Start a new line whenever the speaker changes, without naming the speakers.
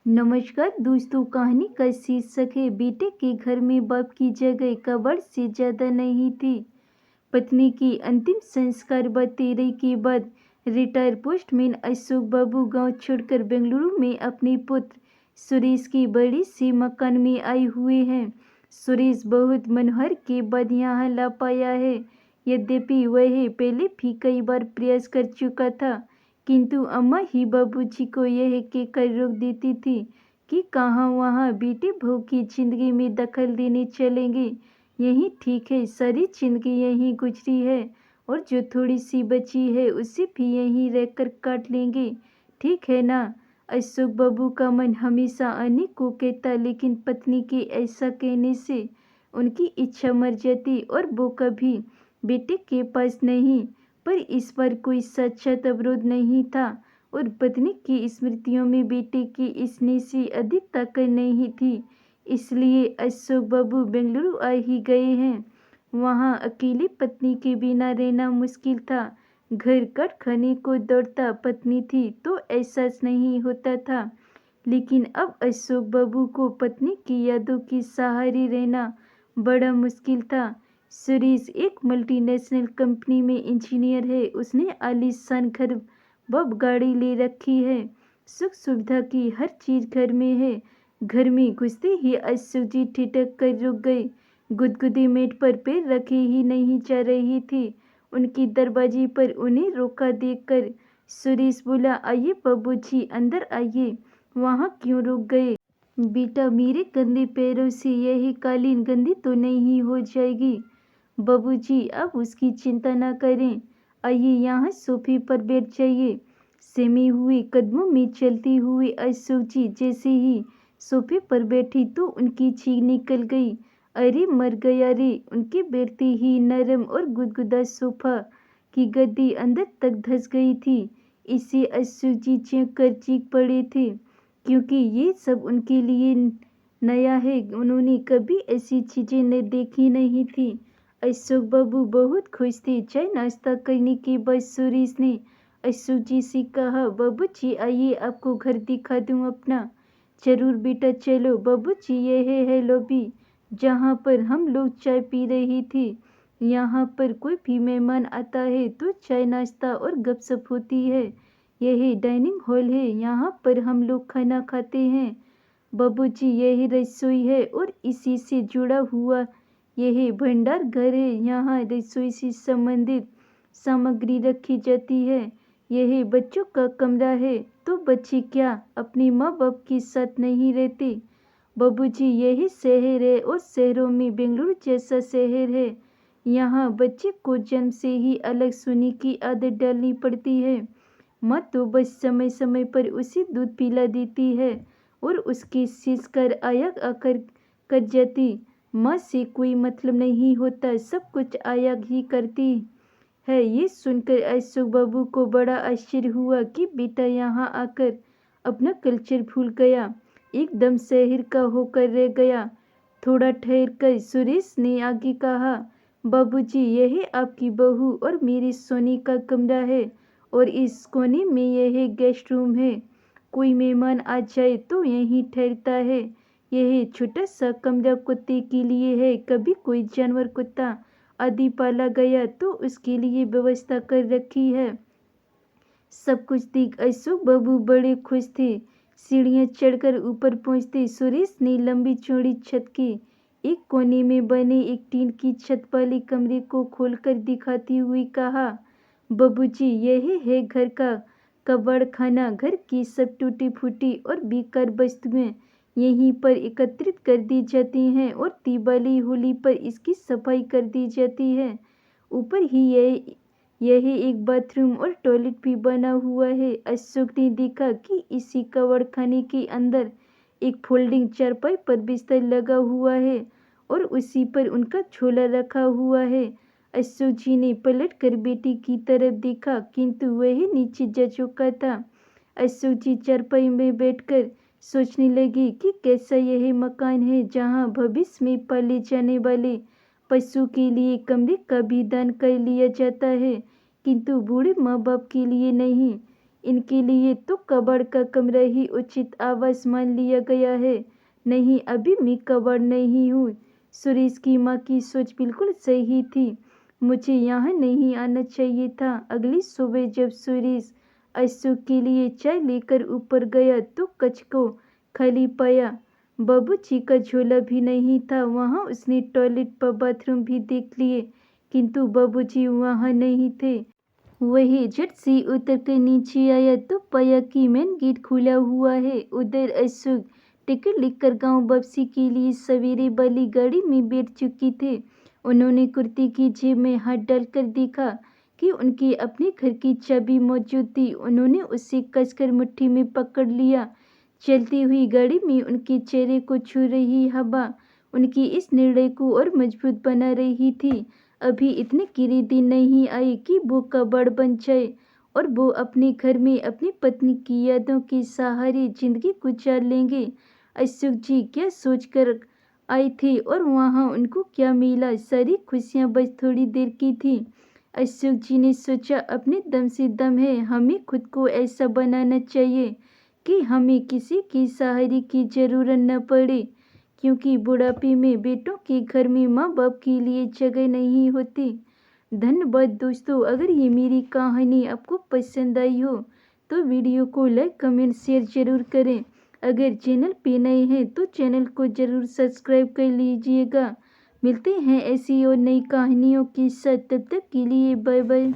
नमस्कार दोस्तों, कहानी का शीर्षक है बेटे के घर में बाप की जगह कब्र से ज्यादा नहीं थी। पत्नी की अंतिम संस्कार बाद 13 के बाद रिटायर पोस्टमैन अशोक बाबू गांव छोड़कर बेंगलुरु में अपने पुत्र सुरेश के बड़े से मकान में आए हुए हैं। सुरेश बहुत मनोहर के बाद यहाँ ला पाया है। यद्यपि वह पहले भी कई बार प्रयास कर चुका था, किंतु अम्मा ही बाबूजी को यह कहकर रोक देती थी कि कहाँ वहाँ बेटे बहू की जिंदगी में दखल देने चलेंगे। यही ठीक है, सारी जिंदगी यहीं गुजरी है और जो थोड़ी सी बची है उसे भी यहीं रहकर काट लेंगे, ठीक है ना। अशोक बाबू का मन हमेशा आने को कहता, लेकिन पत्नी के ऐसा कहने से उनकी इच्छा मर जाती और वो कभी बेटे के पास नहीं। पर इस बार कोई साक्षात अवरोध नहीं था और पत्नी की स्मृतियों में बेटे की स्नेह से अधिक ताकत नहीं थी। इसलिए अशोक बाबू बेंगलुरु आ ही गए हैं। वहाँ अकेली पत्नी के बिना रहना मुश्किल था। घर कट खाने को दौड़ता पत्नी थी तो एहसास नहीं होता था, लेकिन अब अशोक बाबू को पत्नी की यादों के सहारे रहना बड़ा मुश्किल था। सुरेश एक मल्टीनेशनल कंपनी में इंजीनियर है। उसने आलीशान घर व गाड़ी ले रखी है। सुख सुविधा की हर चीज घर में है। घर में घुसते ही अशोक जी ठिठक कर रुक गए। गुदगुदी मेट पर पैर रखे ही नहीं जा रही थी। उनकी दरवाजे पर उन्हें रोका देखकर सुरेश बोला, आइए बाबूजी, अंदर आइए। वहाँ क्यों रुक गए? बेटा, मेरे गंदे पैरों से यही कालीन गंदी तो नहीं हो जाएगी? बाबूजी, आप उसकी चिंता न करें। आइए, यहाँ सोफे पर बैठ जाइए। सेमे हुए कदमों में चलती हुई अशोक जी जैसे ही सोफे पर बैठी तो उनकी चीख निकल गई। अरे मर गया रे! उनके बैठते ही नरम और गुदगुदा सोफा की गद्दी अंदर तक धंस गई थी। इसे अशोक जी चीख कर चीख पड़े थे, क्योंकि ये सब उनके लिए नया है। उन्होंने कभी ऐसी चीजें न देखी नहीं थी। अशोक बाबू बहुत खुश थे। चाय नाश्ता करने के बाद सुरेश ने अशोक जी से कहा, बाबूजी आइए, आपको घर दिखा दूं अपना। जरूर बेटा, चलो। बाबूजी, यह है लॉबी जहाँ पर हम लोग चाय पी रही थी। यहाँ पर कोई भी मेहमान आता है तो चाय नाश्ता और गपशप होती है। यह डाइनिंग हॉल है, यहाँ पर हम लोग खाना खाते हैं। बाबूजी, यही रसोई है और इसी से जुड़ा हुआ यह भंडार घर है। यहाँ रसोई से संबंधित सामग्री रखी जाती है। यह बच्चों का कमरा है। तो बच्चे क्या अपने माँ बाप के साथ नहीं रहते? बाबूजी, यही शहर है और शहरों में बेंगलुरु जैसा शहर है। यहाँ बच्चे को जन्म से ही अलग सोने की आदत डालनी पड़ती है। माँ तो बस समय समय पर उसे दूध पिला देती है और उसके सिसकर आया आकर कर जाती। माँ से कोई मतलब नहीं होता, सब कुछ आया ही करती है। ये सुनकर अशोक बाबू को बड़ा आश्चर्य हुआ कि बेटा यहाँ आकर अपना कल्चर भूल गया, एकदम शहर का होकर रह गया। थोड़ा ठहर कर सुरेश ने आगे कहा, बाबूजी, यह आपकी बहू और मेरे सोने का कमरा है और इस कोने में यह गेस्ट रूम है। कोई मेहमान आ जाए तो यहीं ठहरता है। यह छोटा सा कमरा कुत्ते के लिए है। कभी कोई जानवर, कुत्ता आदि पाला गया तो उसके लिए व्यवस्था कर रखी है। सब कुछ देख अशोक बाबू बड़े खुश थे। सीढ़ियाँ चढ़कर ऊपर पहुँचते सुरेश ने लंबी चौड़ी छत के एक कोने में बने एक टीन की छत वाले कमरे को खोलकर दिखाती हुई कहा, बाबूजी, यही है घर का कबाड़ खाना। घर की सब टूटी फूटी और बेकार वस्तुएं यहीं पर एकत्रित कर दी जाती हैं और दिवाली होली पर इसकी सफाई कर दी जाती है। ऊपर ही यह एक बाथरूम और टॉयलेट भी बना हुआ है। अशोक ने देखा कि इसी कबाड़ खाने के अंदर एक फोल्डिंग चारपाई पर बिस्तर लगा हुआ है और उसी पर उनका झोला रखा हुआ है। अशोक जी ने पलट कर बेटी की तरफ देखा, किंतु वह नीचे जा चुका था। अशोक जी चारपाई में बैठकर सोचने लगे कि कैसा यह मकान है जहाँ भविष्य में पाले जाने वाले पशु के लिए कमरे का भी दान कर लिया जाता है, किंतु बूढ़े माँ बाप के लिए नहीं। इनके लिए तो कबाड़ का कमरा ही उचित आवास मान लिया गया है। नहीं, अभी मैं कबाड़ नहीं हूँ। सुरेश की माँ की सोच बिल्कुल सही थी। मुझे यहाँ नहीं आना चाहिए था। अगली सुबह जब सुरेश अशोक के लिए चाय लेकर ऊपर गया तो कक्ष को खाली पाया। बाबूजी का झोला भी नहीं था वहाँ। उसने टॉयलेट व बाथरूम भी देख लिए, किंतु बाबूजी वहाँ नहीं थे। वही झट से उतर कर नीचे आया तो पाया कि मेन गेट खुला हुआ है। उधर अशोक टिकट लेकर गांव वापसी के लिए सवेरे वाली गाड़ी में बैठ चुकी थे। उन्होंने कुर्ती की जेब में हाथ डालकर देखा कि उनके अपने घर की चाबी मौजूद थी। उन्होंने उसे कसकर मुट्ठी में पकड़ लिया। चलती हुई गाड़ी में उनके चेहरे को छू रही हवा उनकी इस निर्णय को और मजबूत बना रही थी। अभी इतने कीड़े दिन नहीं आए कि वो कबाड़ बन जाए और वो अपने घर में अपनी पत्नी की यादों के सहारे जिंदगी गुजार लेंगे। अशोक जी क्या सोचकर आए थे और वहाँ उनको क्या मिला? सारी खुशियाँ बस थोड़ी देर की थी। अशोक जी ने सोचा, अपने दम से दम है। हमें खुद को ऐसा बनाना चाहिए कि हमें किसी के सहारे की जरूरत न पड़े, क्योंकि बुढ़ापे में बेटों के घर में माँ बाप के लिए जगह नहीं होती। धन्यवाद दोस्तों। अगर ये मेरी कहानी आपको पसंद आई हो तो वीडियो को लाइक कमेंट शेयर जरूर करें। अगर चैनल पे नए हैं तो चैनल को जरूर सब्सक्राइब कर लीजिएगा। मिलते हैं ऐसी और नई कहानियों के साथ। तब तक के लिए बाय बाय।